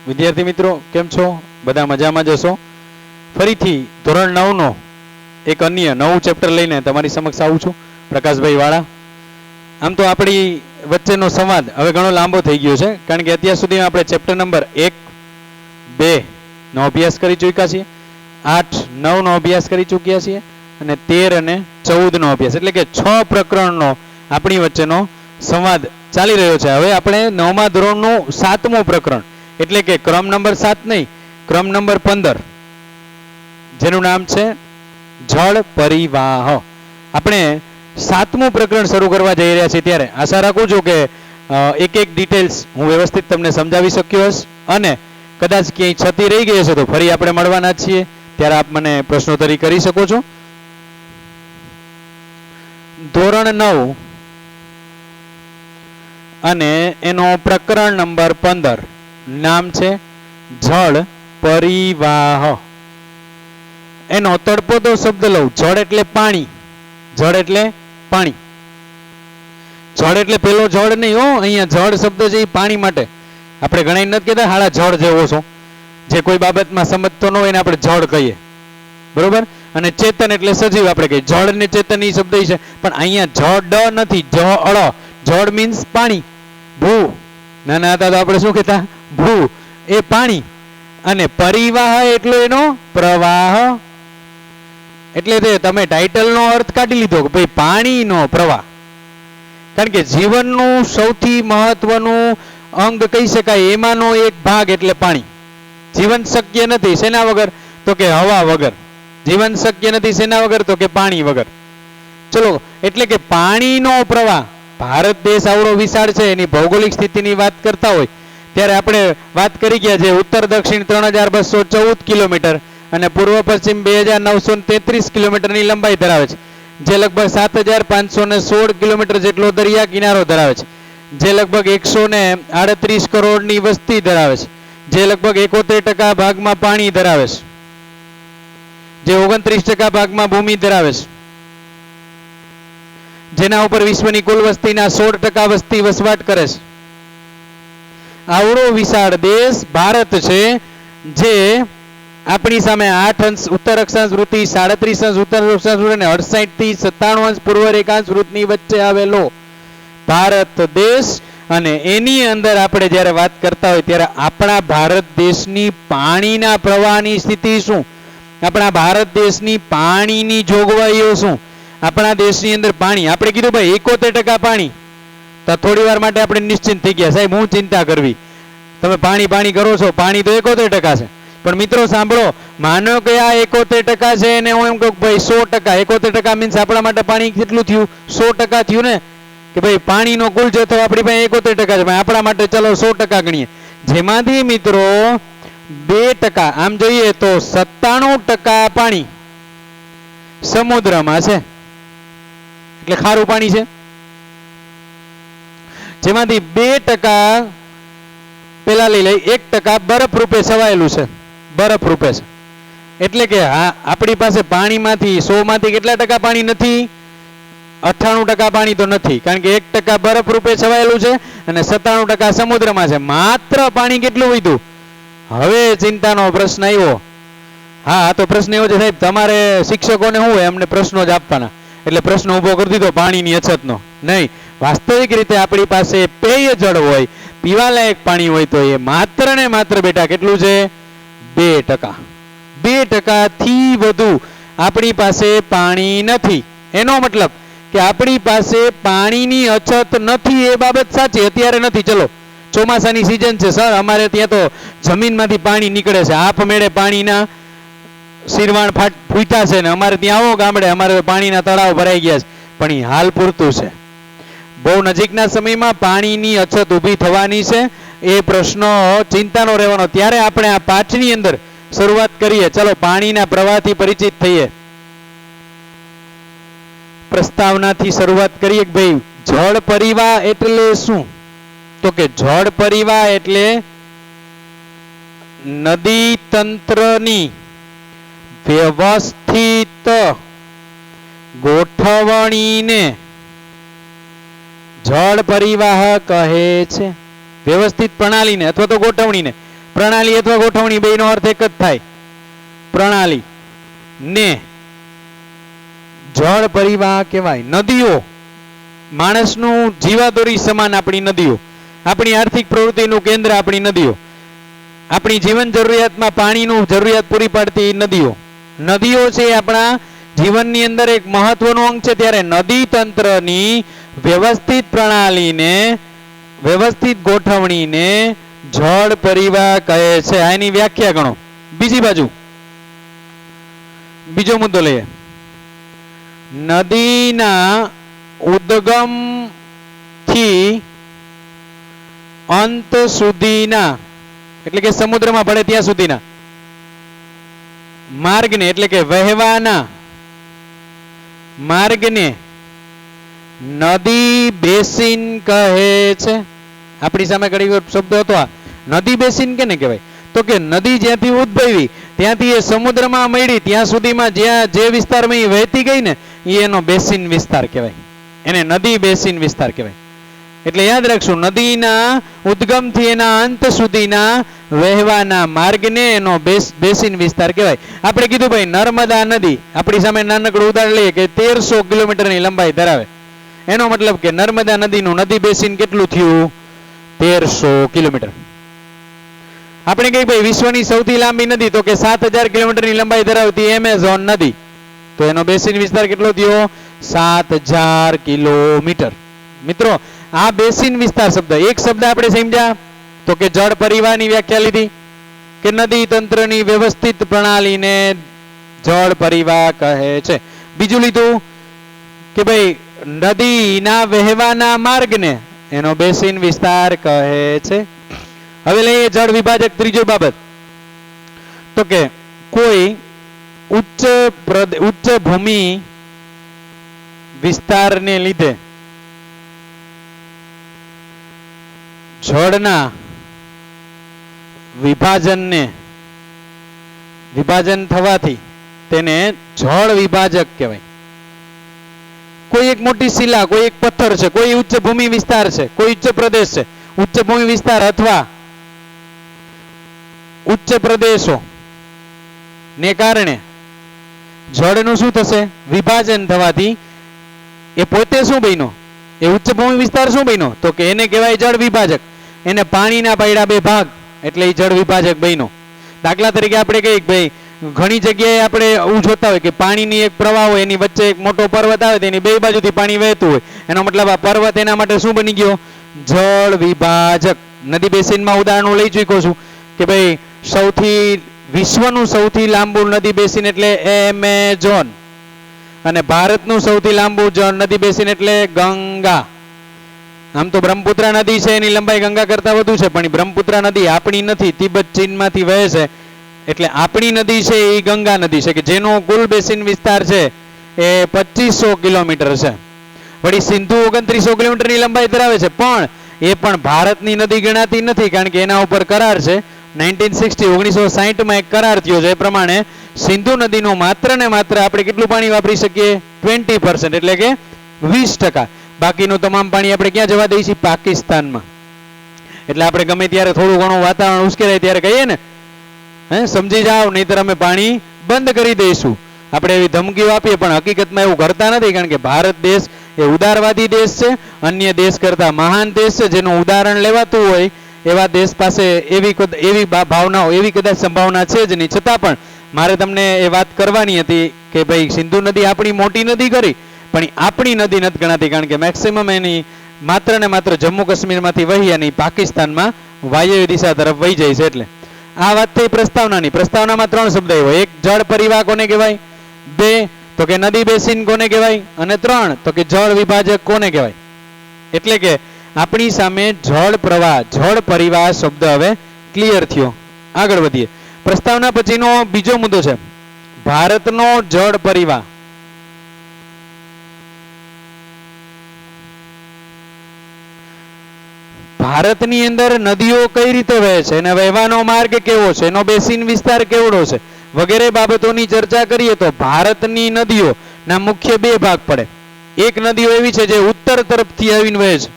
વિદ્યાર્થી મિત્રો કેમ છો? બધા મજામાં જશો? ફરીથી ધોરણ 9 નો એક અન્ય નવું ચેપ્ટર લઈને તમારી સમક્ષ આવું છું, પ્રકાશભાઈ વાળા. આમ તો આપણી વચ્ચેનો સંવાદ હવે ઘણો લાંબો થઈ ગયો છે, કારણ કે અત્યાર સુધી આપણે ચેપ્ટર નંબર 1, 2 નો અભ્યાસ કરી ચૂક્યા છીએ, 8, 9 નો અભ્યાસ કરી ચૂક્યા છીએ અને 13 અને 14 નો અભ્યાસ, એટલે કે 6 પ્રકરણનો આપણી વચ્ચેનો સંવાદ ચાલી રહ્યો છે. હવે આપણે 9મા ધોરણનું 7મું પ્રકરણ, એટલે કે ક્રમ નંબર 7 નહીં, ક્રમ નંબર 15, જેનું નામ છે જળ પરિવાહ. આપણે 7મું પ્રકરણ શરૂ કરવા જઈ રહ્યા છીએ, ત્યારે આશા રાખું છું કે એક એક ડિટેલ્સ હું વ્યવસ્થિત તમને સમજાવી શક્યો હશ, અને કદાચ ક્યાંય છતી રહી ગઈ હશે તો ફરી આપણે મળવાના જ છીએ, ત્યારે આપ મને પ્રશ્નોત્તરી કરી શકો છો. ધોરણ 9 અને એનો પ્રકરણ નંબર 15, નામ છે જળ પરિવાહ. એનો તળપદો શબ્દ લઉં, જળ એટલે પાણી, જળ એટલે પાણી. જળ એટલે પેલો જળ નહીં હો, અહીંયા જળ શબ્દ છે એ પાણી માટે. આપણે ઘણા નથી કહેતા હાલા જળ જેવો છો, જે કોઈ બાબતમાં સમજતો ન હોય એને આપણે જળ કહીએ, બરોબર. અને ચેતન એટલે સજીવ આપણે કહીએ, જળ ને ચેતન એ શબ્દ છે, પણ અહીંયા જળ નથી, જળ. જળ મીન્સ પાણી, ભૂ. નાના હતા તો આપણે શું કહેતા? ભૂ, એ પાણી. અને પરિવાહ એટલે એનો પ્રવાહ. એટલે તમે ટાઇટલનો અર્થ કાઢી લીધો કે ભાઈ પાણીનો પ્રવાહ. કારણ કે જીવનનું સૌથી મહત્વનું અંગ કહી શકાય, એમાંનો એક ભાગ એટલે પાણી. જીવન શક્ય નથી શેના વગર? તો કે હવા વગર. જીવન શક્ય નથી શેના વગર? તો કે પાણી વગર. ચલો, એટલે કે પાણીનો પ્રવાહ. ભારત દેશ આવડો વિશાળ છે, એની ભૌગોલિક સ્થિતિની વાત કરતા હોય ત્યારે આપણે વાત કરી ગયા છે ઉત્તર દક્ષિણ 3214 કિલોમીટર અને પૂર્વ પશ્ચિમ 2933 કિલોમીટરની લંબાઈ ધરાવે છે, જે લગભગ 7516 કિલોમીટર જેટલો દરિયા કિનારો ધરાવે છે, જે લગભગ 138 કરોડની વસ્તી ધરાવે છે, જે લગભગ 71% ભાગમાં પાણી ધરાવે છે, જે 29% ભાગમાં ભૂમિ ધરાવે છે, જેના ઉપર વિશ્વની કુલ વસ્તીના 16% વસ્તી વસવાટ કરે છે. આવડો વિશાળ દેશ ભારત છે, જે આપણી સામે 8 અંશ ઉત્તર અક્ષાંશ વૃત્તિ, 37 અંશ ઉત્તર અક્ષાંશ વૃત્તિ અને 68 થી 97 અંશ પૂર્વ રેખાંશ વૃત્તની વચ્ચે આવેલો ભારત દેશ. અને એની અંદર આપણે જ્યારે વાત કરતા હોય ત્યારે આપણા ભારત દેશની પાણીના પ્રવાહની સ્થિતિ શું, આપણા ભારત દેશની પાણીની જોગવાઈઓ શું, આપણા દેશની અંદર પાણી આપણે કીધું ભાઈ 71% પાણી, તો થોડી વાર માટે આપણે નિશ્ચિંત થઈ ગયા, સાહેબ હું ચિંતા કરવી, તમે પાણી પાણી કરો છો, પાણી તો 71% છે. પણ મિત્રો સાંભળો, માનો કે આ 71% છે અને હું એમ કહું ભાઈ 100%, 71% મીન્સ આપણા માટે પાણી કેટલું થયું? 100% થયું ને, કે ભાઈ પાણીનો કુલ જથ્થો આપણી પાસે 71% છે, આપણા માટે ચલો 100% ગણીએ, જેમાંથી મિત્રો 2%, આમ જોઈએ તો 97% પાણી સમુદ્રમાં છે, એટલે ખારું પાણી છે, જેમાંથી 2% પેલા લઈ લઈ, 1% બરફ રૂપે છવાયેલું છે, બરફ રૂપે છે. એટલે કે હા, આપણી પાસે પાણીમાંથી 100 માંથી કેટલા ટકા પાણી નથી? 98% પાણી તો નથી, કારણ કે 1% બરફ રૂપે છવાયેલું છે અને 97% સમુદ્રમાં છે. માત્ર પાણી કેટલું વધ્યું? હવે ચિંતાનો પ્રશ્ન આવ્યો. હા, તો પ્રશ્ન એવો છે સાહેબ, તમારે શિક્ષકોને શું હોય, અમને પ્રશ્નો જ આપવાના, એટલે પ્રશ્ન ઉભો કરી દીધો પાણીની અછતનો. નહીં, વાસ્તવિક રીતે આપણી પાસે પેય જળ હોય, પીવાલાયક પાણી હોય, તો એ માત્ર ને માત્ર બેટા કેટલું છે? 2%. 2% થી વધુ આપણી પાસે પાણી નથી. એનો મતલબ કે આપણી પાસે પાણીની અછત નથી, એ બાબત સાચી, અત્યારે નથી. ચલો, ચોમાસાની સિઝન છે સર, અમારે ત્યાં તો જમીનમાંથી પાણી નીકળે છે, આપમેળે પાણીના શિરવાણ ફૂટ્યા છે ને અમારે ત્યાં આવો ગામડે, અમારે પાણીના તળાવ ભરાઈ ગયા છે, પણ એ હાલ પૂરતું છે. બહુ નજીકના સમયમાં પાણીની અછત ઊભી થવાની છે, એ પ્રશ્નો ચિંતાનો રહેવાનો. ત્યારે આપણે આ પાઠની અંદર શરૂઆત કરીએ. ચલો, પાણીના પ્રવાહથી પરિચિત થઈએ, પ્રસ્તાવનાથી શરૂઆત કરીએ કે ભાઈ જળ પરિવાહ એટલે શું? તો કે જળ પરિવાહ એટલે નદી તંત્રની વ્યવસ્થિત ગોઠવણીને જળ પરિવાહ કહે છે. વ્યવસ્થિત પ્રણાલીને અથવા તો ગોઠવણીને પ્રણાલી અથવા ગોઠવણી બેયનો અર્થ એક જ થાય, પ્રણાલી. ને જળ પરિવાહ કહેવાય. નદીઓ માણસનું જીવાદોરી સમાન આપણી નદીઓ, આપણી આર્થિક પ્રવૃત્તિનું કેન્દ્ર આપણી નદીઓ, આપણી જીવન જરૂરિયાતમાં પાણીનું જરૂરિયાત પૂરી પાડતી નદીઓ. નદીઓ છે આપણા જીવનની અંદર એક મહત્વનું અંગ છે. ત્યારે નદી તંત્રની વ્યવસ્થિત પ્રણાલીને, વ્યવસ્થિત ગોઠવણીને જળ પરિવાહ કહે છે. આની વ્યાખ્યા ગણો. બીજી બાજુ બીજો મુદ્દો લઈએ. નદીના ઉદ્ગમ થી અંત સુધીના, એટલે કે સમુદ્રમાં પડે ત્યાં સુધીના માર્ગને, એટલે કે વહેવાના માર્ગને નદી બેસિન કહે છે. આપણી સામે ઘણી શબ્દ હતો આ નદી બેસિન કેને કહેવાય? તો કે નદી જ્યાંથી ઉદ્ભવી ત્યાંથી એ સમુદ્રમાં મળી ત્યાં સુધીમાં જ્યાં જે વિસ્તારમાં એ વહેતી ગઈ ને એ એનો બેસિન વિસ્તાર કહેવાય, એને નદી બેસિન વિસ્તાર કહેવાય. એટલે યાદ રાખશું, નદીના ઉદ્ગમથી એના અંત સુધીના વહેવાના માર્ગને એનો બેસિન વિસ્તાર કહેવાય. આપણે કીધું ભાઈ નર્મદા નદી, આપણી સામે નાનકડું ઉદાહરણ લઈએ કે 1300 કિલોમીટરની લંબાઈ ધરાવે. એનો મતલબ કે નર્મદા નદીનું નદી બેસિન કેટલું થયું? 1300 કિલોમીટર. આપણે કહીએ ભાઈ વિશ્વની સૌથી લાંબી નદી, તો કે 7000 કિલોમીટરની લંબાઈ ધરાવતી એમેઝોન નદી, તો એનો બેસિન વિસ્તાર કેટલો થયો? 7000 કિલોમીટર. મિત્રો આ બેસિન વિસ્તાર શબ્દ, એક શબ્દ આપણે સમજ્યા તો કે જળ પરિવાહની વ્યાખ્યા લીધી કે નદી તંત્રની વ્યવસ્થિત પ્રણાલીને જળ પરિવાહ કહે છે. બીજું લીધું કે ભાઈ નદીના વહેવાના માર્ગને એનો બેસિન વિસ્તાર કહે છે. હવે લઈએ જળ વિભાજક. ત્રીજો બાબત તો કે કોઈ ઉચ્ચ ભૂમિ વિસ્તારને લીધે જળના વિભાજન થવાથી તેને જળ વિભાજક કહેવાય. કોઈ એક મોટી શિલા, કોઈ એક પથ્થર છે, કોઈ ઉચ્ચ ભૂમિ વિસ્તાર છે, કોઈ ઉચ્ચ પ્રદેશ છે, ઉચ્ચ ભૂમિ વિસ્તાર અથવા ઉચ્ચ પ્રદેશો ને કારણે જળનું શું થશે? વિભાજન થવાથી એ પોતે શું બન્યો? એ ઉચ્ચ ભૂમિ વિસ્તાર શું બન્યો? તો કે એને કહેવાય જળ વિભાજક. એને પાણીના પાડ્યા બે ભાગ એટલે એ જળ વિભાજક બન્યો. દાખલા તરીકે આપણે કહીએ કે ભાઈ ઘણી જગ્યાએ આપણે એવું જોતા હોય કે પાણીની એક પ્રવાહ હોય, એની વચ્ચે એક મોટો પર્વત આવે, તેની બે બાજુથી પાણી વહેતું હોય, એનો મતલબ આ પર્વત એના માટે શું બની ગયો? જળ વિભાજક. નદી બેસિનમાં ઉદાહરણો લઈ ચૂક્યો છું કે ભાઈ વિશ્વનું સૌથી લાંબુ નદી બેસિન એટલે એમેઝોન, અને ભારતનું સૌથી લાંબુ નદી બેસિન એટલે ગંગા. આમ તો બ્રહ્મપુત્રા નદી છે, એની લંબાઈ ગંગા કરતા વધુ છે, પણ બ્રહ્મપુત્રા નદી આપણી નથી, તિબેટ ચીનમાંથી વહે છે. એટલે આપણી નદી છે એ ગંગા નદી છે કે જેનો કુલ બેસિન વિસ્તાર છે એ 2500 કિલોમીટર છે. વળી સિંધુ 2900 કિલોમીટરની લંબાઈ ધરાવે છે, પણ એ પણ ભારતની નદી ગણાતી નથી, કારણ કે એના ઉપર કરાર છે. 1960 એક કરાર થયો છે. એ પ્રમાણે સિંધુ નદીનો માત્ર ને માત્ર આપણે કેટલું પાણી વાપરી શકીએ? 20%, એટલે કે 20%. બાકીનું તમામ પાણી આપણે ક્યાં જવા દઈએ છીએ? પાકિસ્તાનમાં. એટલે આપણે ગમે ત્યારે થોડું ઘણું વાતાવરણ ઉશ્કેરાય ત્યારે કહીએ ને, સમજી જાઓ, નહીતર અમે પાણી બંધ કરી દઈશું. આપણે એવી ધમકીઓ આપીએ, પણ હકીકતમાં એવું કરતા નથી, કારણ કે ભારત દેશ એ ઉદારવાદી દેશ છે, અન્ય દેશ કરતા મહાન દેશ છે. જેનું ઉદાહરણ લેવાતું હોય એવા દેશ પાસે એવી ભાવનાઓ, એવી કદાચ સંભાવના છે જ નહીં. છતાં પણ મારે તમને એ વાત કરવાની હતી કે ભાઈ સિંધુ નદી આપણી મોટી નદી કરી, પણ આપણી નદી નથી ગણાતી, કારણ કે મેક્સિમમ એની માત્ર ને માત્ર જમ્મુ કાશ્મીરમાંથી વહી અને પાકિસ્તાનમાં વાયવ્ય દિશા તરફ વહી જાય છે. એટલે આ વાત થઈ પ્રસ્તાવનાની. પ્રસ્તાવનામાં 3 શબ્દ આવ્યો. 1 જળ પરિવાહ કોને કહેવાય? 2 તો કે નદી બેસિન કોને કહેવાય? અને 3 તો કે જળ વિભાજક કોને કહેવાય? એટલે કે આપણી સામે જળ પ્રવાહ, જળ પરિવાહ શબ્દ હવે ક્લિયર થયો. આગળ વધીએ. પ્રસ્તાવના પછીનો બીજો મુદ્દો છે ભારતનો જળ પરિવાહ. ભારતની અંદર નદીઓ કઈ રીતે વહે છે, એનો વહેવાનો માર્ગ કેવો છે, એનો બેસિન વિસ્તાર કેવડો છે, વગેરે બાબતોની ચર્ચા કરીએ તો ભારતની નદીઓના મુખ્ય 2 ભાગ પડે. એક નદીઓ એવી છે જે ઉત્તર તરફથી આવીને વહે છે.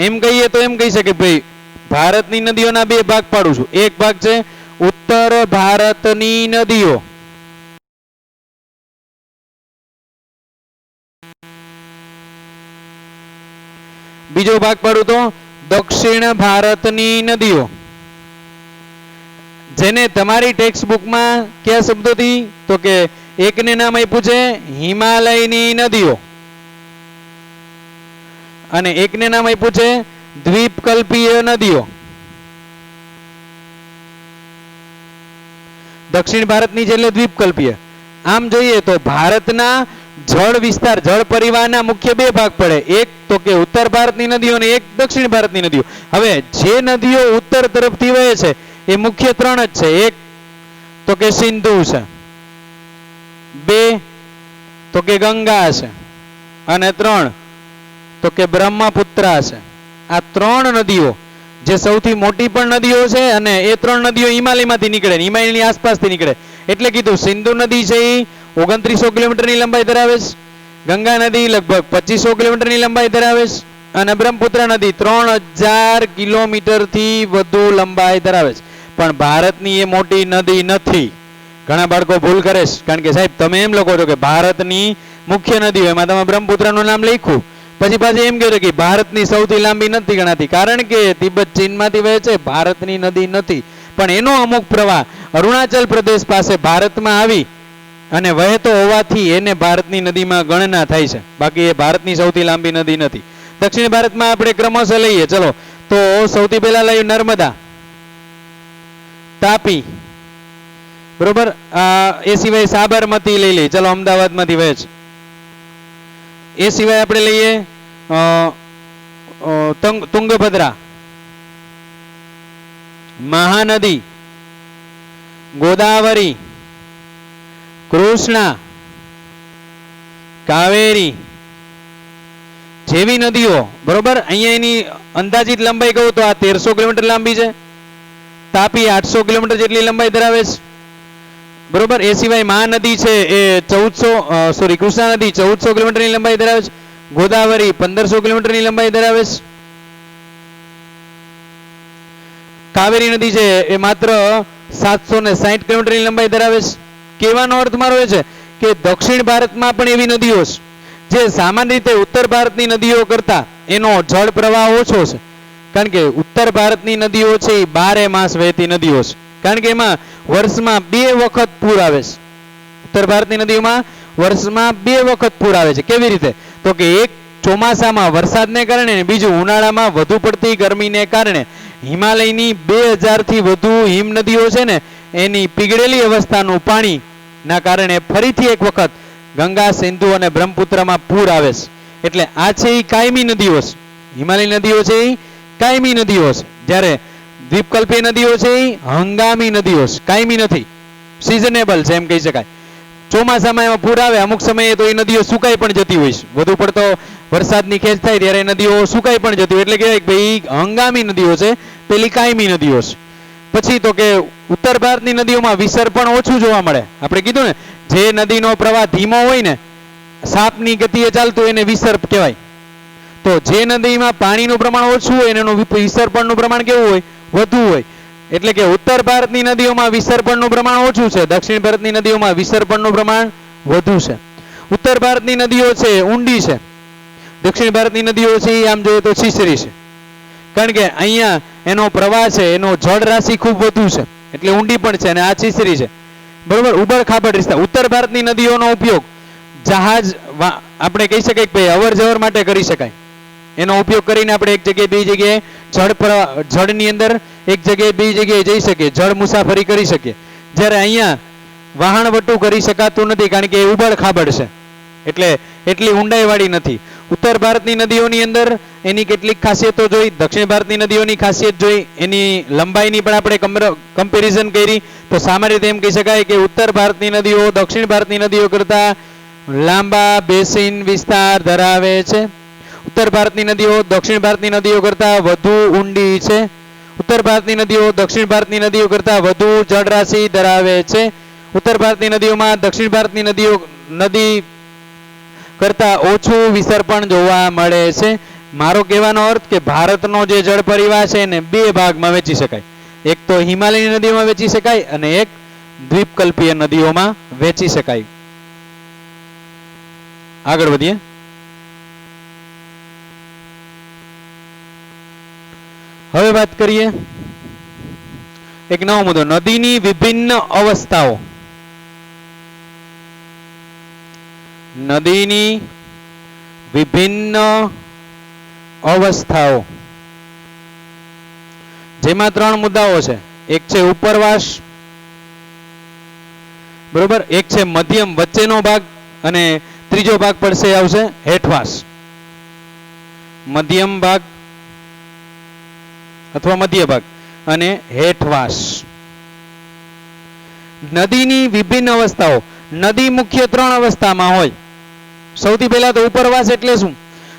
એમ કહીએ તો એમ કહી શકે ભાઈ ભારતની નદીઓના બે ભાગ પાડું છું. એક ભાગ છે ઉત્તર ભારતની નદીઓ, બીજો ભાગ પાડું તો દક્ષિણ ભારતની નદીઓ, જેને તમારી ટેક્સ્ટ બુકમાં કયા શબ્દોથી તો કે એકને નામ આપ્યું છે હિમાલયની નદીઓ અને એકને નામ આપ્યું છે દ્વીપકલ્પીય નદીઓ. દક્ષિણ ભારતની છે એટલે દ્વીપકલ્પીય. આમ જોઈએ તો ભારતના જળ વિસ્તાર જળ પરિવારના મુખ્ય બે ભાગ પડે, એક તો કે ઉત્તર ભારતની નદીઓ અને એક દક્ષિણ ભારતની નદીઓ. હવે જે નદીઓ ઉત્તર તરફથી વહે છે એ મુખ્ય ત્રણ જ છે. એક તો કે સિંધુ છે, બે તો કે ગંગા છે અને ત્રણ તો કે બ્રહ્મપુત્રા છે. આ ત્રણ નદીઓ જે સૌથી મોટી પણ નદીઓ છે અને એ ત્રણ નદીઓ હિમાલયમાંથી નીકળે, હિમાલયની આસપાસથી નીકળે. એટલે કીધું સિંધુ નદી છે એ 2900 કિલોમીટરની લંબાઈ ધરાવે છે, ગંગા નદી લગભગ 2500 કિલોમીટરની લંબાઈ ધરાવે છે અને બ્રહ્મપુત્રા નદી 3000 કિલોમીટરથી વધુ લંબાઈ ધરાવે છે. પણ ભારતની એ મોટી નદી નથી. ઘણા બાળકો ભૂલ કરે છે, કારણ કે સાહેબ તમે એમ લખો છો કે ભારતની મુખ્ય નદીઓ, એમાં તમે બ્રહ્મપુત્રાનું નામ લખ્યું, પછી પાછું એમ કહ્યું કે ભારતની સૌથી લાંબી નથી ગણાતી, કારણ કે તિબેટ ચીનમાંથી વહે છે, ભારતની નદી નથી. પણ એનો અમુક પ્રવાહ અરુણાચલ પ્રદેશ પાસે ભારતમાં આવી અને વહેતો હોવાથી એને ભારતની નદીમાં ગણના થાય છે, બાકી એ ભારતની સૌથી લાંબી નદી નથી. દક્ષિણ ભારતમાં આપણે ક્રમશઃ લઈએ. ચલો તો સૌથી પહેલા લઈએ નર્મદા, તાપી, બરોબર. એ સિવાય સાબરમતી લઈ લઈએ, ચલો અમદાવાદમાંથી વહે છે. એ સિવાય આપણે લઈએ તુંગભદ્રા, મહાનદી, ગોદાવરી, કૃષ્ણા, કાવેરી જેવી નદીઓ, બરોબર. અહીંયા એની અંદાજિત લંબાઈ કહું તો આ 1300 કિલોમીટર લાંબી છે, તાપી 800 કિલોમીટર જેટલી લંબાઈ ધરાવે છે, બરોબર. એ સિવાય મહાનદી છે એ કૃષ્ણા નદી 1400 કિલોમીટરની લંબાઈ ધરાવે છે, ગોદાવરી 1500 કિલોમીટરની લંબાઈ ધરાવે છે, કાવેરી નદી છે એ માત્ર 760 કિલોમીટરની લંબાઈ ધરાવે છે. કહેવાનો અર્થ મારો એ છે કે દક્ષિણ ભારતમાં પણ એવી નદીઓ છે જે સામાન્ય રીતે ઉત્તર ભારતની નદીઓ કરતા એનો જળ પ્રવાહ ઓછો છે, કારણ કે ઉત્તર ભારતની નદીઓ છે એ 12 માસ વહેતી નદીઓ છે, કારણ કે એમાં વર્ષમાં 2 વખત પૂર આવે છે. ઉત્તર ભારતની નદીઓમાં વર્ષમાં 2 વખત પૂર આવે છે. કેવી રીતે તો કે એક ચોમાસામાં વરસાદને કારણે, બીજું ઉનાળામાં વધુ પડતી ગરમીને કારણે હિમાલયની 2000 થી વધુ હિમ નદીઓ છે ને એની પીગળેલી અવસ્થાનું પાણી ના કારણે ફરીથી એક વખત ગંગા, સિંધુ અને બ્રહ્મપુત્રમાં પૂર આવે છે. એટલે આ છે એ કાયમી નદીઓ છે. હિમાલય નદીઓ છે એ કાયમી નદીઓ છે, જ્યારે દ્વીપકલ્પીય નદીઓ છે એ હંગામી નદીઓ છે, કાયમી નથી, સિઝનેબલ છે એમ કહી શકાય. ચોમાસામાં એમાં પૂર આવે, અમુક સમયે તો એ નદીઓ સુકાઈ પણ જતી હોય છે, વધુ પડતો વરસાદની ખેંચ થાય ત્યારે નદીઓ સુકાઈ પણ જતી હોય, એટલે કહેવાય કે ભાઈ હંગામી નદીઓ છે, પેલી કાયમી નદીઓ છે. પછી તો કે ઉત્તર ભારતની નદીઓમાં વિસર પણ ઓછું જોવા મળે. આપણે કીધું ને જે નદીનો પ્રવાહ ધીમો હોય ને, સાપની ગતિએ ચાલતું એને વિસર કહેવાય. તો જે નદીમાં પાણીનું પ્રમાણ ઓછું હોય એનું વિસર્પણનું પ્રમાણ કેવું હોય? વધુ હોય. એટલે કે ઉત્તર ભારતની નદીઓમાં વિસર્પણનું પ્રમાણ ઓછું છે, દક્ષિણ ભારતની નદીઓમાં વિસર્પણનું પ્રમાણ વધુ છે. ઉત્તર ભારતની નદીઓ છે ઊંડી છે, દક્ષિણ ભારતની નદીઓ છે એ આમ જોઈએ તો છીછરી છે, કારણ કે અહીંયા એનો પ્રવાહ છે, એનો જળ રાશિ ખૂબ વધુ છે, એટલે ઊંડી પણ છે અને આ છીછરી છે, બરોબર. ઉબડ ખાબડ વિસ્તાર. ઉત્તર ભારતની નદીઓનો ઉપયોગ જહાજ આપણે કહી શકાય કે ભાઈ અવર જવર માટે કરી શકાય. એનો ઉપયોગ કરીને આપણે એક જગ્યાએ બીજી જગ્યાએ જળની અંદર એક જગ્યાએ બીજી જગ્યાએ જઈ શકીએ, જળ મુસાફરી કરી શકીએ. જ્યારે અહીંયા વહાણવટું કરી શકાતું નથી, કારણ કે એ ઉબડ ખાબડ છે, એટલે એટલી ઊંડાઈવાળી નથી. ઉત્તર ભારતની નદીઓની અંદર એની કેટલીક ખાસિયતો જોઈ, દક્ષિણ ભારતની નદીઓની ખાસિયત જોઈ, એની લંબાઈની પણ આપણે કમ્પેરિઝન કરી. તો સામાન્ય રીતે એમ કહી શકાય કે ઉત્તર ભારતની નદીઓ દક્ષિણ ભારતની નદીઓ કરતા લાંબા બેસિન વિસ્તાર ધરાવે છે. ઉત્તર ભારતની નદીઓ દક્ષિણ ભારતની નદીઓ કરતા વધુ ઊંડી છે. ઉત્તર ભારતની નદીઓ દક્ષિણ ભારતની નદીઓ કરતા વધુ જળરાશિ ધરાવે છે. ઉત્તર ભારતની નદીઓમાં દક્ષિણ ભારતની નદી કરતા ઓછું વિસર્પણ જોવા મળે છે. મારો કહેવાનો અર્થ કે ભારતનો જે જળ પરિવાહ છે એને બે ભાગમાં વહેંચી શકાય. એક તો હિમાલયની નદીઓમાં વહેંચી શકાય અને એક દ્વીપકલ્પીય નદીઓમાં વહેંચી શકાય. આગળ વધીએ. હવે વાત કરીએ એક નવો મુદ્દો, નદીની વિભિન્ન અવસ્થાઓ. નદીની વિભિન્ન અવસ્થાઓ, જેમાં ત્રણ મુદ્દાઓ છે. એક છે ઉપરવાસ, બરોબર, એક છે મધ્યમ વચ્ચેનો ભાગ અને ત્રીજો ભાગ પડશે આવશે હેઠવાસ. મધ્યમ ભાગ અથવા મધ્ય ભાગ અને હેઠવાસ. નદીની વિભિન્ન અવસ્થાઓ. નદી મુખ્ય ત્રણ અવસ્થામાં હોય. સૌથી પહેલા તો ઉપરવાસ એટલે શું?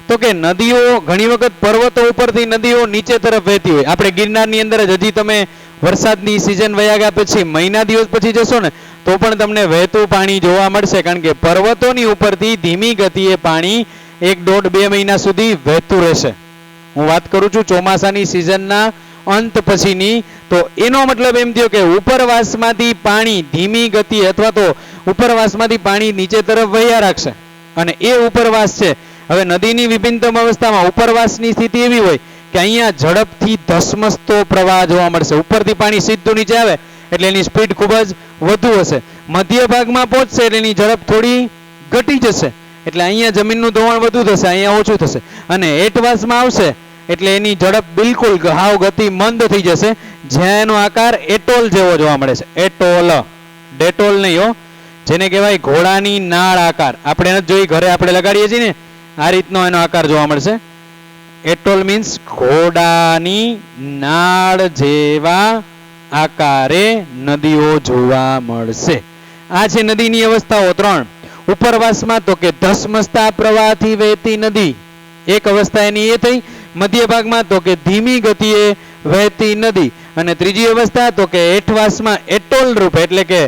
તો કે નદીઓ ઘણી વખત પર્વતો ઉપરથી નદીઓ નીચે તરફ વહેતી હોય. આપણે ગિરનારની અંદર જ હજી તમે વરસાદની સિઝન વયા ગયા પછી મહિના દિવસ પછી જશો ને તો પણ તમને વહેતું પાણી જોવા મળશે, કારણ કે પર્વતોની ઉપરથી ધીમી ગતિએ પાણી 1.5-2 મહિના સુધી વહેતું રહેશે. હું વાત કરું છું ચોમાસાની સિઝનના અંત પછીની. તો એનો મતલબ એમ થયો કે ઉપરવાસમાંથી પાણી ધીમી ગતિએ અથવા તો ઉપરવાસમાંથી પાણી નીચે તરફ વહ્યા રાખશે અને એ ઉપરવાસ છે. હવે નદીની વિભિન્નતમ અવસ્થામાં ઉપરવાસની સ્થિતિ એવી હોય કે અહીંયા ઝડપથી ધસમસતો પ્રવાહ જોવા મળશે. ઉપરથી પાણી સીધું નીચે આવે એટલે એની સ્પીડ ખૂબ જ વધુ હશે. મધ્ય ભાગમાં પહોંચશે એટલે એની ઝડપ થોડી ઘટી જશે, એટલે અહીંયા જમીનનું ધોવાણ વધુ થશે, અહીંયા ઓછું થશે. અને હેઠવાસમાં આવશે એટલે એની ઝડપ બિલકુલ હાવ ગતિ મંદ થઈ જશે, જ્યાં એનો આકાર એટોલ જેવો જોવા મળે છે. એટોલ, ડેટોલ નહીં હો, જેને કહેવાય ઘોડાની નાળ આકાર. આપણે નથી જોઈ, ઘરે આપણે લગાડીએ છીએ ને આ રીતનો એનો આકાર જોવા મળશે. એટોલ મીન્સ ઘોડાની નાળ જેવા આકારે નદીઓ જોવા મળશે. આ છે નદીની અવસ્થાઓ ત્રણ. ઉપરવાસમાં તો કે ધસમસતા પ્રવાહથી વહેતી નદી, એક અવસ્થા એની એ થઈ. મધ્ય ભાગમાં તો કે ધીમી ગતિએ વહેતી નદી, અને ત્રીજી અવસ્થા તો કે હેઠવાસમાં એટોલ રૂપ એટલે કે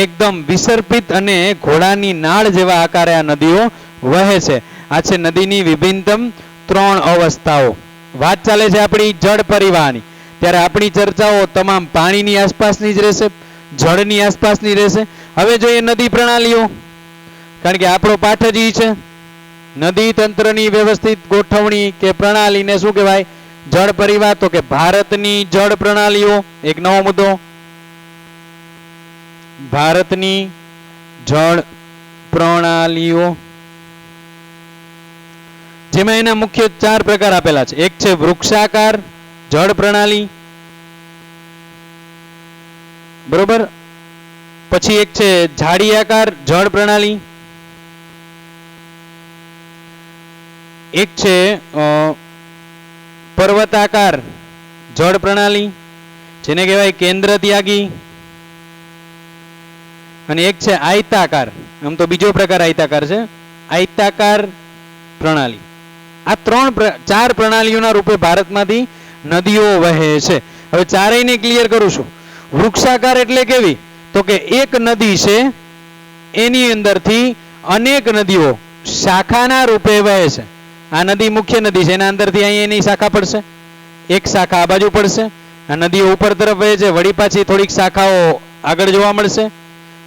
એકદમ વિસર્પિત અને ઘોડાની નાળ જેવા આકારે આ નદીઓ વહે છે. આ છે નદીની વિભિન્નતમ ત્રણ અવસ્થાઓ. વાત ચાલે છે આપણી જળ પરિવાહની, ત્યારે આપણી ચર્ચાઓ તમામ પાણીની આસપાસની જ રહેશે, જળની આસપાસની રહેશે. હવે જોઈએ નદી પ્રણાલીઓ, કારણ કે આપણો પાઠ જ ઈ છે. નદી તંત્રની વ્યવસ્થિત ગોઠવણી કે પ્રણાલીને શું કહેવાય? જળ પરિવાહ. તો કે ભારતની જળ પ્રણાલીઓ એક નવો મુદ્દો. ભારતની જળ પ્રણાલીઓ, જેમાં એના મુખ્ય 4 પ્રકાર આપેલા છે. એક છે વૃક્ષાકાર જળ પ્રણાલી, બરોબર. પછી એક છે ઝાડીયાકાર જળ પ્રણાલી, એક છે પર્વતાકાર જળ પ્રણાલી જેને કહેવાય કેન્દ્ર ત્યાગી, અને એક છે આયતાકાર. આમ તો બીજો પ્રકાર આયતાકાર છે, આયતાકાર પ્રણાલી. આ 4 પ્રણાલીઓના રૂપે ભારતમાંથી નદીઓ વહે છે. હવે ચારેયને ક્લિયર કરું છું. વૃક્ષાકાર એટલે કેવી? તો કે એક નદી છે એની અંદરથી અનેક નદીઓ શાખાના રૂપે વહે છે. આ નદી મુખ્ય નદી છે, એના અંદરથી અહીં એની શાખા પડશે, એક શાખા આ બાજુ પડશે. આ નદીઓ ઉપર તરફ વહે છે, વળી પાછી થોડીક શાખાઓ આગળ જોવા મળશે,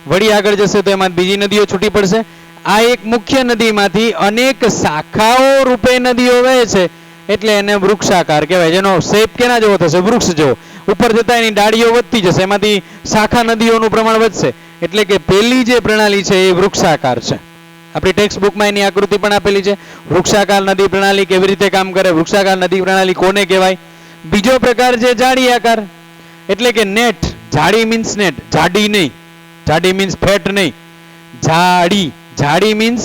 વળી આગળ જશે તો એમાં બીજી નદીઓ છૂટી પડશે. આ એક મુખ્ય નદીમાંથી અનેક શાખાઓ રૂપે નદીઓ વહે છે, એટલે એને વૃક્ષાકાર કહેવાય. જેનો શેપ કેના જેવો થશે? વૃક્ષ જેવો. ઉપર જતા એની ડાળીઓ વધતી જશે, એમાંથી શાખા નદીઓનું પ્રમાણ વધશે. એટલે કે પહેલી જે પ્રણાલી છે એ વૃક્ષાકાર છે. આપણી ટેક્સ્ટ બુકમાં એની આકૃતિ પણ આપેલી છે. વૃક્ષાકાર નદી પ્રણાલી કેવી રીતે કામ કરે, વૃક્ષાકાર નદી પ્રણાલી કોને કહેવાય. બીજો પ્રકાર છે જાડીયાકાર, એટલે કે નેટ. જાડી મીન્સ નેટ, જાડી નહીં. જાડી મીન્સ ફેટ નહીં, જાડી. જાડી મીન્સ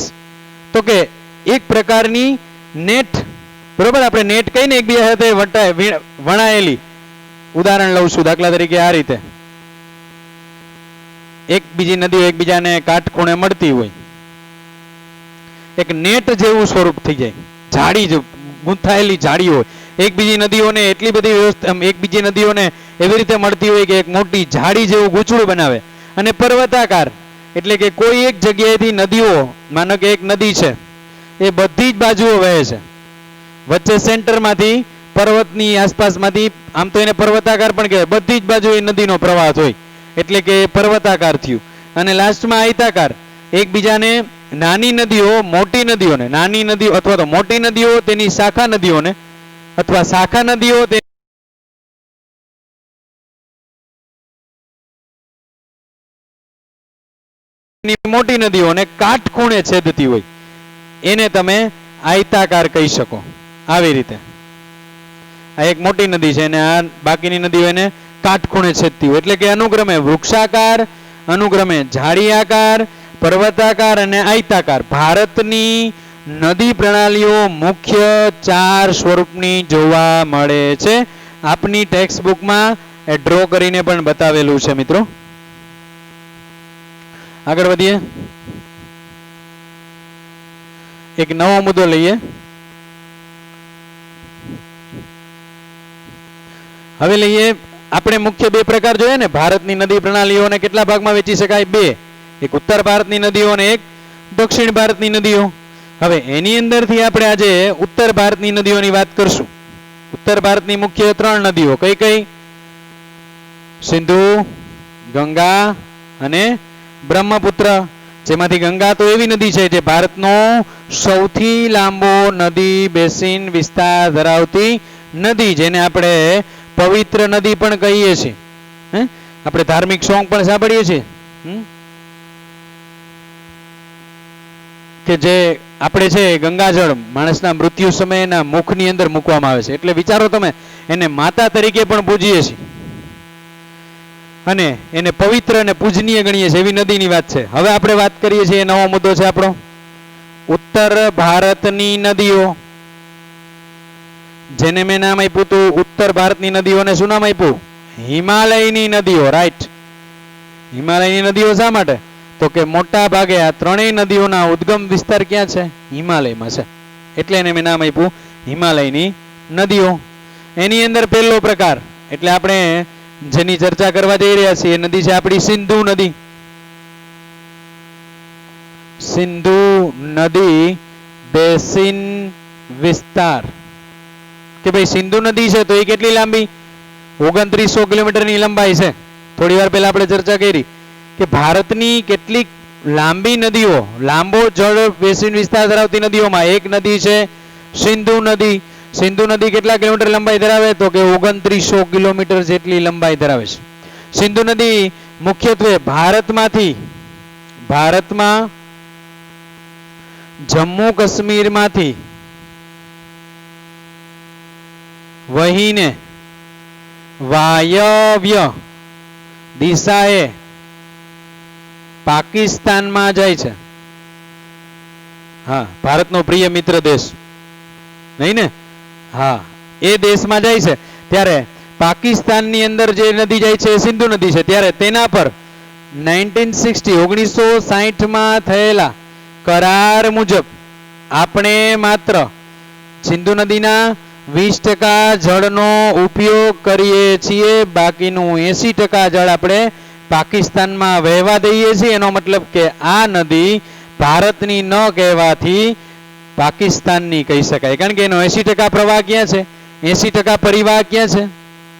તો કે એક પ્રકારની નેટ, બરોબર. આપણે નેટ કહીને એકબીજા સાથે વણાયેલી. ઉદાહરણ લઉં છું, દાખલા તરીકે આ રીતે એક બીજી નદીઓ એકબીજાને કાટખૂણે મળતી હોય, એક નેટ જેવું સ્વરૂપ થઈ જાય. જાડી ગૂંથાયેલી જાડી હોય, એકબીજી નદીઓને એટલી બધી વ્યવસ્થા એકબીજી નદીઓને એવી રીતે મળતી હોય કે એક મોટી જાડી જેવું ગૂંચળું બનાવે. અને પર્વતાકાર એટલે કે કોઈ એક જગ્યાએથી નદીઓ, માનો કે એક નદી છે એ બધી જ બાજુઓ વહે છે, વચ્ચે સેન્ટરમાંથી પર્વતની આસપાસમાંથી, આમ તો એને પર્વતાકાર પણ કહેવાય, બધી જ બાજુ એ નદીનો પ્રવાહ હોય એટલે કે પર્વતાકાર થયું. અને લાસ્ટમાં આયતાકાર. એકબીજાને નાની નદીઓ મોટી નદીઓને, નાની નદીઓ અથવા તો મોટી નદીઓ તેની શાખા નદીઓને, અથવા શાખા નદીઓ મોટી નદીઓને કાટખૂણે છેદતી હોય એને તમે આયતાકાર કહી શકો. આવી રીતે આ એક મોટી નદી છે અને આ બાકીની નદીઓ એને કાટખૂણે છેદતી હોય, એટલે કે અનુક્રમે વૃક્ષાકાર, અનુક્રમે ઝાડિયાકાર, પર્વતાકાર અને આયતાકાર ભારતની નદી પ્રણાલીઓ મુખ્ય 4 સ્વરૂપની જોવા મળે છે. આપની ટેક્સ્ટ બુકમાં એ ડ્રો કરીને પણ બતાવેલું છે મિત્રો. આગળ વધીએ, એક નવો મુદ્દો લઈએ. હવે લઈએ, આપણે મુખ્ય 2 પ્રકાર જોયા ને ભારતની નદી પ્રણાલીઓને કેટલા ભાગમાં વેચી શકાય? 2. એક ઉત્તર ભારતની નદીઓ અને એક દક્ષિણ ભારતની નદીઓ. હવે એની અંદરથી આપણે આજે ઉત્તર ભારતની નદીઓની વાત કરશું. ઉત્તર ભારતની મુખ્ય 3 નદીઓ કઈ કઈ? સિંધુ, ગંગા અને બ્રહ્મપુત્ર. જેમાંથી ગંગા તો એવી નદી છે જે ભારતનો સૌથી લાંબો નદી બેસિન વિસ્તાર ધરાવતી નદી, જેને આપણે પવિત્ર નદી પણ કહીએ છીએ. આપણે ધાર્મિક સોંગ પણ સાંભળીએ છીએ કે જે આપણે છે ગંગાજળ માણસના મૃત્યુ સમયના મુખની અંદર મૂકવામાં આવે છે. એટલે વિચારો તમે, એને માતા તરીકે પણ પૂજીએ છીએ અને એને પવિત્ર અને પૂજનીય ગણીએ છીએ, એવી નદીની વાત છે. હવે આપણે વાત કરીએ છીએ, નવો મુદ્દો છે આપણો ઉત્તર ભારતની નદીઓ, જેને મેં નામ આપ્યું હતું ઉત્તર ભારતની નદીઓને શું નામ આપ્યું? હિમાલયની નદીઓ. રાઈટ. હિમાલયની નદીઓ શા માટે? તો કે મોટા ભાગે આ 3 નદીઓના ઉદ્ગમ વિસ્તાર ક્યાં છે? હિમાલયમાં છે, એટલે એને મેં નામ આપ્યું હિમાલયની નદીઓ. એની અંદર પહેલો પ્રકાર, એટલે આપણે જેની ચર્ચા કરવા જઈ રહ્યા છીએ એ નદી છે આપણી સિંધુ નદી. સિંધુ નદી બેસિન વિસ્તાર. કે ભાઈ સિંધુ નદી છે તો એ કેટલી લાંબી? 2900 કિલોમીટરની લંબાઈ છે. થોડી વાર પહેલા આપણે ચર્ચા કરી કે ભારતની કેટલીક લાંબી નદીઓ, લાંબો જળ બેસિન વિસ્તાર ધરાવતી નદીઓમાં એક નદી છે સિંધુ નદી. સિંધુ નદી કેટલા કિલોમીટર લંબાઈ ધરાવે? તો કે 2900 કિલોમીટર જેટલી લંબાઈ ધરાવે છે. સિંધુ નદી મુખ્યત્વે ભારતમાં જમ્મુ કાશ્મીરમાંથી વહીને વાયવ્ય દિશાએ પાકિસ્તાનમાં જાય છે. હા, ભારતનો પ્રિય મિત્ર દેશ નહીં ને? હા, એ દેશમાં જાય છે ત્યારે પાકિસ્તાનની અંદર જે નદી જાય છે એ સિંધુ નદી છે. ત્યારે તેના પર 1960 થયેલા કરાર મુજબ આપણે માત્ર સિંધુ નદીના 20% જળનો ઉપયોગ કરીએ છીએ, બાકીનું 80% જળ આપણે પાકિસ્તાનમાં વહેવા દઈએ છીએ. એનો મતલબ કે આ નદી ભારતની ન કહેવાથી પાકિસ્તાનની કહી શકાય, કારણ કે એનો 80% પ્રવાહ ક્યાં છે? 80% પરિવાહ ક્યાં છે?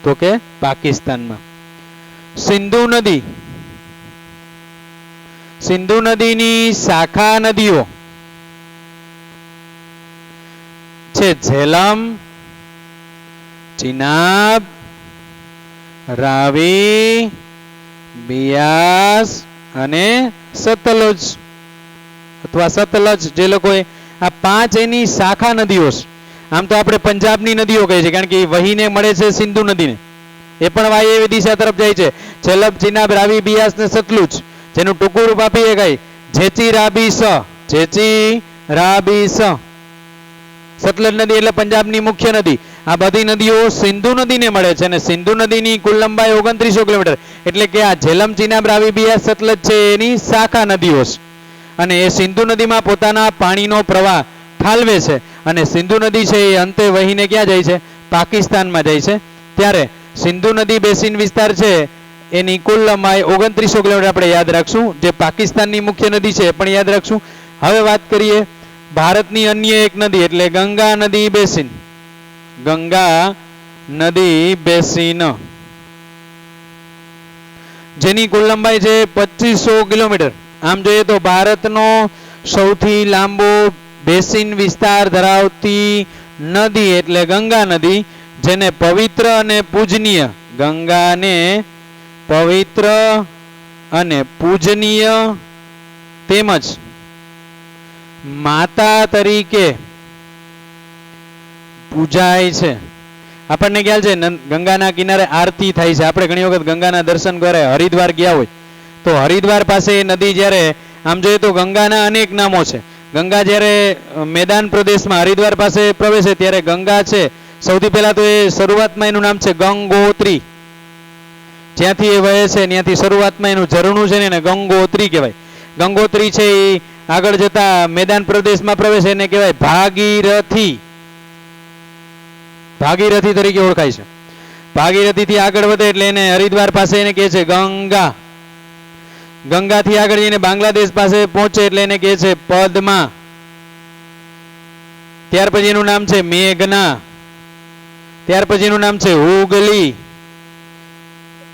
તો કે પાકિસ્તાનમાં. સિંધુ નદીની શાખા નદીઓ છે ઝેલમ, ચિનાબ, રાવી, બિયાસ અને સતલુજ અથવા સતલજ. જે લોકોએ આ 5 એની શાખા નદીઓ છે. આમ તો આપણે પંજાબની નદીઓ કહે છે, કારણ કે વહીને મળે છે સિંધુ નદીને. એ પણ વાયવ્ય દિશા તરફ જાય છે. ઝેલમ, ચિનાબ, રાવી, બિયાસ ને સતલુજ, જેનું ટૂંકું રૂપ આપી શકાય જેચી રાબી સ. જેચી રાબી સ. સતલજ નદી એટલે પંજાબની મુખ્ય નદી. આ બધી નદીઓ સિંધુ નદીને મળે છે અને સિંધુ નદીની કુલ લંબાઈ 2900 કિલોમીટર. એટલે કે આ ઝેલમ, ચિનાબ, રાવી, બિયાસ, સતલજ છે એની શાખા નદીઓ છે અને એ સિંધુ નદીમાં પોતાના પાણીનો પ્રવાહ ઠાલવે છે અને સિંધુ નદી છે એ અંતે વહીને ક્યાં જાય છે? પાકિસ્તાનમાં જાય છે. ત્યારે સિંધુ નદી બેસિન વિસ્તાર છે એની કુલ લંબાઈ 2900 કિલોમીટર આપણે યાદ રાખશું. જે પાકિસ્તાનની મુખ્ય નદી છે એ પણ યાદ રાખશું. હવે વાત કરીએ ભારતની અન્ય એક નદી એટલે ગંગા નદી બેસિન. ગંગા નદી બેસિન જેની કુલ લંબાઈ છે 2500 કિલોમીટર. આમ જોઈએ તો ભારતનો સૌથી લાંબો બેસિન વિસ્તાર ધરાવતી નદી એટલે ગંગા નદી, જેને પવિત્ર અને પૂજનીય, ગંગાને પવિત્ર અને પૂજનીય તેમજ માતા તરીકે પૂજાય છે. આપણને ખ્યાલ છે ગંગાના કિનારે આરતી થાય છે. આપણે ઘણી વખત ગંગાના દર્શન કરે હરિદ્વાર ગયા હોય તો હરિદ્વાર પાસે એ નદી જ્યારે આમ જોઈએ તો ગંગાના અનેક નામો છે. ગંગા જ્યારે મેદાન પ્રદેશમાં હરિદ્વાર પાસે પ્રવેશે ત્યારે ગંગા છે સૌથી પહેલા તો એ શરૂઆતમાં એનું નામ છે ગંગોત્રી. જ્યાંથી એ વહે છે ત્યાંથી શરૂઆતમાં એનું ઝરણું છે ને એને ગંગોત્રી કહેવાય. ગંગોત્રી છે એ આગળ જતા મેદાન પ્રદેશમાં પ્રવેશે એને કહેવાય ભાગીરથી. ભાગીરથી તરીકે ઓળખાય છે. ભાગીરથી થી આગળ વધે એટલે એને હરિદ્વાર પાસે એને કહે છે ગંગા. ગંગાથી આગળ જઈને બાંગ્લાદેશ પાસે પહોંચે એટલે એને કહે છે પદ્મા. ત્યાર પછી એનું નામ છે મેઘના. ત્યાર પછી એનું નામ છે હુગલી.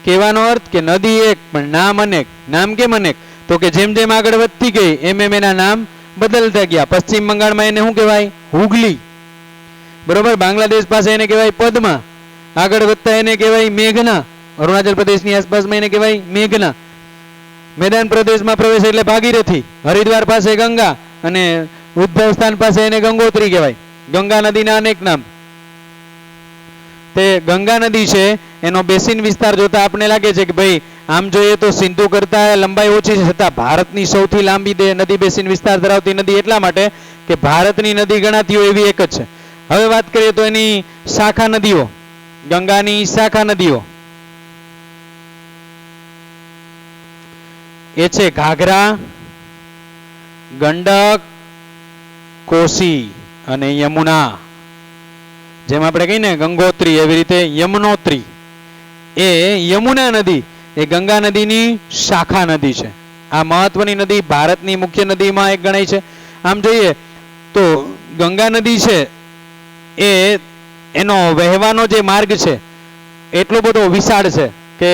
કહેવાનો અર્થ કે નદી એક પણ નામ અનેક. નામ કેમ અનેક? તો કે જેમ જેમ આગળ વધતી ગઈ એમ એમ એના નામ બદલતા ગયા. પશ્ચિમ બંગાળમાં એને શું કહેવાય? હુગલી. બરોબર. બાંગ્લાદેશ પાસે એને કહેવાય પદ્મા. આગળ વધતા એને કહેવાય મેઘના. અરુણાચલ પ્રદેશની આસપાસમાં એને કહેવાય મેઘના. મેદાન પ્રદેશમાં પ્રવેશ એટલે ભાગીરથી. હરિદ્વાર પાસે ગંગા અને ઉદ્ભવ સ્થાન પાસે એને ગંગોત્રી કહેવાય. ગંગા નદીના અનેક નામ. તે ગંગા નદી છે એનો બેસિન વિસ્તાર જોતા આપણે લાગે છે કે ભાઈ આમ જોઈએ તો સિંધુ કરતા લંબાઈ ઓછી છે, છતાં ભારતની સૌથી લાંબી નદી બેસિન વિસ્તાર ધરાવતી નદી એટલા માટે કે ભારતની નદી ગણાતી હોય એવી એક જ છે. હવે વાત કરીએ તો એની શાખા નદીઓ, ગંગાની શાખા નદીઓ એ છે ઘાઘરા, ગંડક, કોસી અને યમુના. જેમ આપણે કહીએ ને ગંગોત્રી એવી રીતે યમનોત્રી. એ યમુના નદી એ ગંગા નદીની શાખા નદી છે. આ મહત્વની નદી ભારતની મુખ્ય નદીમાં એક ગણાય છે. આમ જોઈએ તો ગંગા નદી છે એ એનો વહેવાનો જે માર્ગ છે એટલો બધો વિશાળ છે કે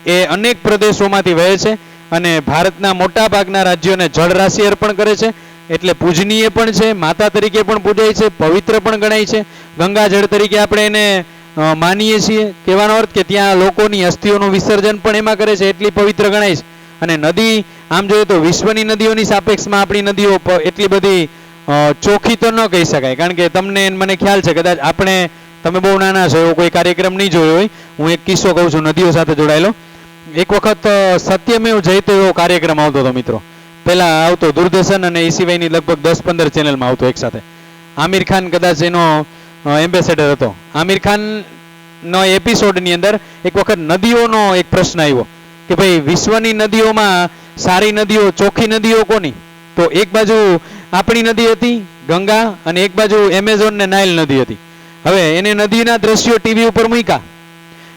એ અનેક પ્રદેશોમાંથી વહે છે અને ભારતના મોટા ભાગના રાજ્યોને જળરાશિ અર્પણ કરે છે. એટલે પૂજનીય પણ છે, માતા તરીકે પણ પૂજાય છે, પવિત્ર પણ ગણાય છે. ગંગા જળ તરીકે આપણે એને માનીએ છીએ. કહેવાનો અર્થ કે ત્યાં લોકોની અસ્થિઓનું વિસર્જન પણ એમાં કરે છે, એટલી પવિત્ર ગણાય છે. અને નદી આમ જોઈએ તો વિશ્વની નદીઓની સાપેક્ષમાં આપણી નદીઓ એટલી બધી ચોખ્ખી તો ન કહી શકાય. કારણ કે તમને મને ખ્યાલ છે કદાચ આપણે તમે બહુ નાના છો એવો કોઈ કાર્યક્રમ નહીં જોયો હોય. હું એક કિસ્સો કહું છું નદીઓ સાથે જોડાયેલો. એક વખત સત્યમેવ જયતે એવો કાર્યક્રમ આવતો હતો મિત્રો. પહેલા આવતો દૂરદર્શન અને એ સિવાયની લગભગ 10-15 ચેનલમાં આવતો એક સાથે. આમિર ખાન કદાચ એનો એમ્બેસેડર હતો. આમિર ખાનનો એપિસોડની અંદર એક વખત નદીઓનો એક પ્રશ્ન આવ્યો કે ભાઈ વિશ્વની નદીઓમાં સારી નદીઓ, ચોખ્ખી નદીઓ કોની? તો એક બાજુ આપણી નદી હતી ગંગા અને એક બાજુ એમેઝોન ને નાઇલ નદી હતી. હવે એને નદીના દ્રશ્યો ટીવી ઉપર મૂક્યા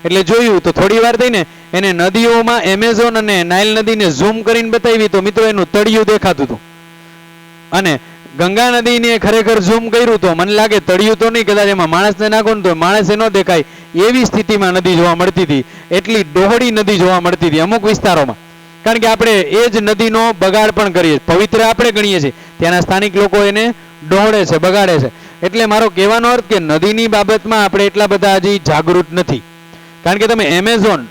એટલે જોયું તો થોડી વાર થઈને એને નદીઓમાં એમેઝોન અને નાઇલ નદીને ઝૂમ કરીને બતાવી તો મિત્રો એનું તળિયું દેખાતું હતું. અને ગંગા નદીને ખરેખર ઝૂમ કર્યું તો મને લાગે તળિયું તો નહીં, કદાચ એમાં માણસને નાખો ને તો માણસે ન દેખાય એવી સ્થિતિમાં નદી જોવા મળતી હતી. એટલી ડોહળી નદી જોવા મળતી હતી અમુક વિસ્તારોમાં. કારણ કે આપણે એ જ નદીનો બગાડ પણ કરીએ. પવિત્ર આપણે ગણીએ છીએ, ત્યાંના સ્થાનિક લોકો એને ડહોળે છે, બગાડે છે. એટલે મારો કહેવાનો અર્થ કે નદીની બાબતમાં આપણે એટલા બધા હજી જાગૃત નથી. કારણ કે તમે એમેઝોન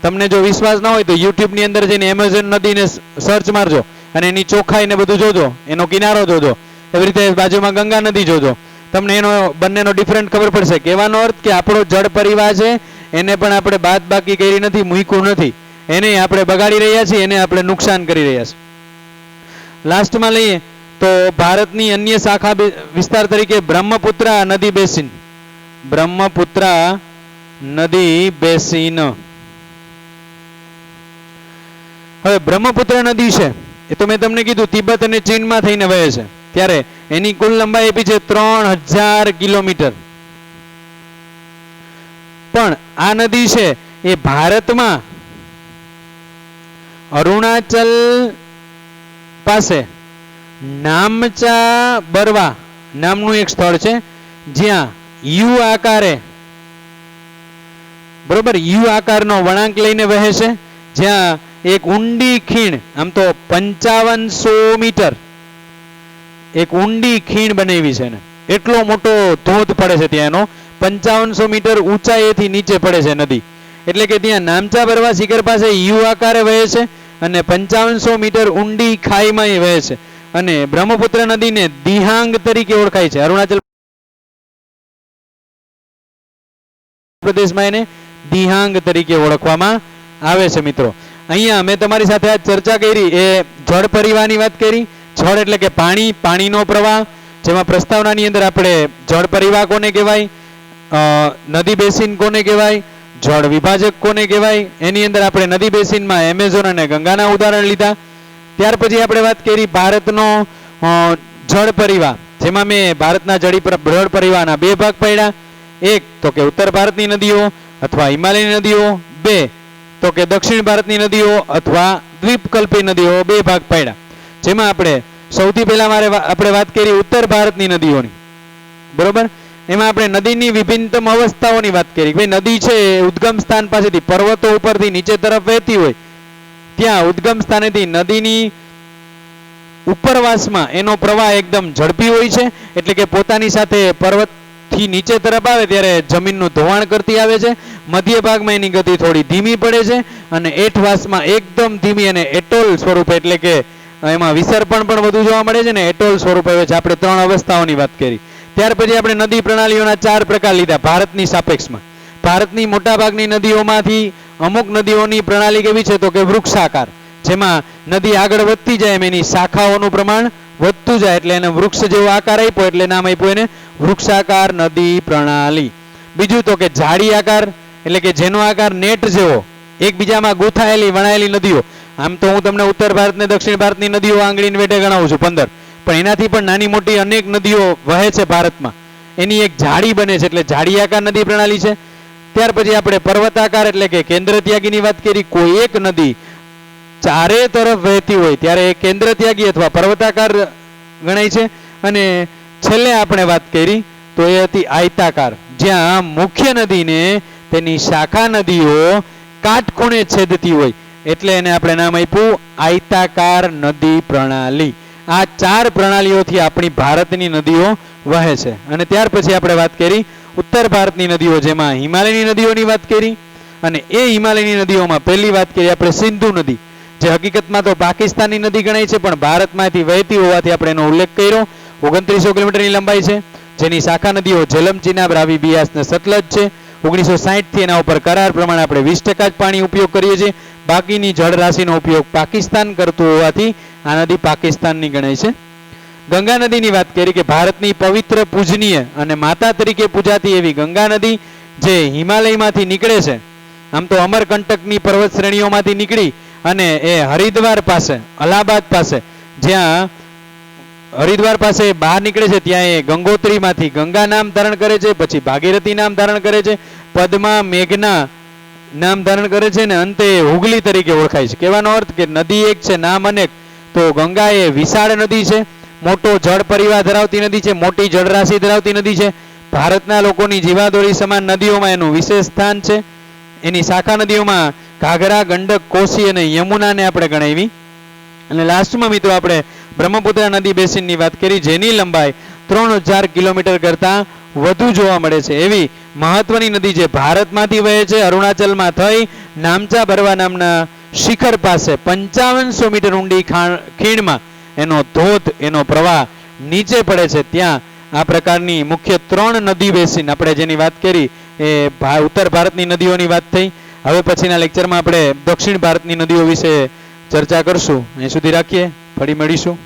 તમને જો વિશ્વાસ ના હોય તો યુટ્યુબની અંદર જઈને એમેઝોન નદીને સર્ચ મારજો અને એની ચોખ્ખાઈ ને બધું જોજો, એનો કિનારો જોજો. એવી રીતે બાજુમાં ગંગા નદી જોજો, તમને એનો બંનેનો ડિફરન્ટ ખબર પડશે. કહેવાનો અર્થ કે આપણો જળ પરિવાર છે એને પણ આપણે બાદ બાકી કરી નથી, મૂક્યું નથી. એને આપણે બગાડી રહ્યા છીએ, એને આપણે નુકસાન કરી રહ્યા છીએ. લાસ્ટમાં લઈએ તો ભારતની અન્ય શાખા વિસ્તાર તરીકે બ્રહ્મપુત્રા નદી બેસિન. બ્રહ્મપુત્રા નદી બેસિન. હવે બ્રહ્મપુત્ર નદી છે એ તો મેં તમને કીધું તિબેટ અને ચીનમાં થઈને વહે છે. ત્યારે એની કુલ લંબાઈ આપી છે 3000 કિલોમીટર. પણ આ નદી છે એ ભારતમાં અરુણાચલ પાસે નામચા બરવા નામનું એક સ્થળ છે જ્યાં યુ આકારે બરોબર યુ આકારનો વળાંક લઈને વહે છે, જ્યાં એક ઊંડી ખીણ, આમ તો 5500 મીટર એક ઊંડી ખીણ બનાવી છે ને એટલો મોટો ધોધ પડે છે ત્યાં એનો 5500 મીટર ઊંચાઈથી નીચે પડે છે નદી, એટલે કે ત્યાં નામચા બરવા શિખર પાસે યુ આકારે વહે છે અને 5500 મીટર ઊંડી ખાઈમાં વહે છે અને બ્રહ્મપુત્ર નદીને દિહાંગ તરીકે ઓળખાય છે. અરુણાચલ પ્રદેશમાં એને દિહાંગ તરીકે ઓળખવામાં આવે છે. મિત્રો અહીંયા મેં તમારી સાથે આ ચર્ચા કરી એ જળ પરિવાહની વાત કરી. જળ એટલે કે પાણી, પાણીનો પ્રવાહ, જેમાં પ્રસ્તાવનાની અંદર આપણે જળ પરિવાહ કોને કહેવાય, નદી બેસિન કોને કહેવાય, જળ વિભાજક કોને કહેવાય, એની અંદર આપણે નદી બેસિનમાં એમેઝોન અને ગંગાના ઉદાહરણ લીધા. ત્યાર પછી આપણે વાત કરી ભારતનો જળ પરિવાહ, જેમાં મેં ભારતના જળ પરિવાહના બે ભાગ પાડ્યા. એક તો કે ઉત્તર ભારતની નદીઓ અથવા હિમાલયની નદીઓ, બે તો કે દક્ષિણ ભારતની નદીઓ અથવા દ્વીપકલ્પી નદીઓ, બે ભાગ પાડ્યા. જેમાં આપણે સૌથી પહેલા આપણે વાત કરી ઉત્તર ભારતની નદીઓની, બરોબર. એમાં આપણે નદીની વિભિન્નતમ અવસ્થાઓની વાત કરી. ભાઈ નદી છે ઉદ્ગમ સ્થાન પાસેથી પર્વતો ઉપરથી નીચે તરફ વહેતી હોય, ત્યાં ઉદ્ગમ સ્થાનેથી નદીની ઉપરવાસમાં એનો પ્રવાહ એકદમ ઝડપી હોય છે, એટલે કે પોતાની સાથે પર્વતથી નીચે તરફ આવે ત્યારે જમીનનું ધોવાણ કરતી આવે છે. મધ્ય ભાગમાં એની ગતિ થોડી ધીમી પડે છે અને એઠવાસમાં એકદમ ધીમી અને એટોલ સ્વરૂપે, એટલે કે એમાં વિસર્પણ પણ વધુ જોવા મળે છે ને એટોલ સ્વરૂપે આવે છે. આપણે ત્રણ અવસ્થાઓની વાત કરી. ત્યાર પછી આપણે નદી પ્રણાલીઓના 4 પ્રકાર લીધા ભારતની સાપેક્ષમાં. ભારતની મોટાભાગની નદીઓમાંથી અમુક નદીઓની પ્રણાલી કેવી છે તો કે વૃક્ષાકાર, જેમાં નદી આગળ વધતી જાય એમ એની શાખાઓનું પ્રમાણ વધતું જાય, એટલે એને વૃક્ષ જેવો આકાર આપ્યો એટલે નામ આપ્યું એને વૃક્ષાકાર નદી પ્રણાલી. બીજું તો કે જાડી આકાર, એટલે કે જેનો આકાર નેટ જેવો, એકબીજામાં ગૂંથાયેલી વણાયેલી નદીઓ. આમ તો હું તમને ઉત્તર ભારત ને દક્ષિણ ભારતની નદીઓ આંગળીને વેઢે ગણાવું છું 15, પણ એનાથી પણ નાની મોટી અનેક નદીઓ વહે છે ભારતમાં, એની એક જાડી બને છે, એટલે જાડી આકાર નદી પ્રણાલી છે. ત્યાર પછી આપણે પર્વતાકાર એટલે કે કેન્દ્ર ત્યાગીની વાત કરી. કોઈ એક નદી ચારે તરફ વહેતી હોય ત્યારે એ કેન્દ્ર ત્યાગી અથવા પર્વતાકાર ગણાય છે. અને છેલ્લે આપણે વાત કરી તો એ હતી આયતાકાર, જ્યાં મુખ્ય નદીને તેની શાખા નદીઓ કાટખૂણે છેદતી હોય, એટલે એને આપણે નામ આપ્યું આયતાકાર નદી પ્રણાલી. આ 4 પ્રણાલીઓથી આપણી ભારતની નદીઓ વહે છે. અને ત્યાર પછી આપણે વાત કરી ઉત્તર ભારતની નદીઓ, જેમાં હિમાલયની નદીઓની વાત કરી. અને એ હિમાલયની નદીઓમાં પહેલી વાત કરી આપણે સિંધુ નદી, જે હકીકતમાં તો પાકિસ્તાનની નદી ગણાય છે પણ ભારતમાંથી વહેતી હોવાથી આપણે એનો ઉલ્લેખ કર્યો. 2900 કિલોમીટરની લંબાઈ છે, જેની શાખા નદીઓ ઝેલમ, ચિનાબ, રાવી, બિયાસ ને સતલજ છે. 1960 થી એના ઉપર કરાર પ્રમાણે આપણે 20% જ પાણી ઉપયોગ કરીએ છીએ, બાકીની જળ રાશિનો ઉપયોગ પાકિસ્તાન કરતું હોવાથી આ નદી પાકિસ્તાનની ગણાય છે. ગંગા નદીની વાત કરી કે ભારતની પવિત્ર, પૂજનીય અને માતા તરીકે પૂજાતી એવી ગંગા નદી જે હિમાલયમાંથી નીકળે છે. આમ તો અમરકંટકની પર્વત શ્રેણીઓમાંથી નીકળી અને એ હરિદ્વાર પાસે, અલ્હાબાદ પાસે, જ્યાં હરિદ્વાર પાસે બહાર નીકળે છે ત્યાં એ ગંગોત્રીમાંથી ગંગા નામ ધારણ કરે છે, પછી ભાગીરથી નામ ધારણ કરે છે, પદ્મા, મેઘના નામ ધારણ કરે છે ને અંતે હુગલી તરીકે ઓળખાય છે. કહેવાનો અર્થ કે નદી એક છે, નામ અનેક. તો ગંગા એ વિશાળ નદી છે, મોટો જળ પરિવાહ ધરાવતી નદી છે, મોટી જળરાશિ ધરાવતી નદી છે. ભારતના લોકોની જીવાદોરી સમાન નદીઓમાં એનું વિશેષ સ્થાન છે. એની શાખા નદીઓમાં ઘાઘરા, ગંડક, કોસી અને યમુનાને આપણે ગણાવી. અને લાસ્ટમાં મિત્રો આપણે બ્રહ્મપુત્ર નદી બેસિનની વાત કરી, જેની લંબાઈ 3000 કિલોમીટર કરતાં વધુ જોવા મળે છે. એવી મહત્વની નદી જે ભારતમાંથી વહે છે, અરુણાચલમાં થઈ નામચા બરવા નામના શિખર પાસે 5500 મીટર ઊંડી ખીણમાં એનો ધોધ, એનો પ્રવાહ નીચે પડે છે. ત્યાં આ પ્રકારની મુખ્ય 3 નદી બેસિન આપણે જેની વાત કરી એ ઉત્તર ભારતની નદીઓની વાત થઈ. હવે પછીના લેક્ચરમાં આપણે દક્ષિણ ભારતની નદીઓ વિશે ચર્ચા કરશું. અહીં સુધી રાખીએ, ફરી મળીશું.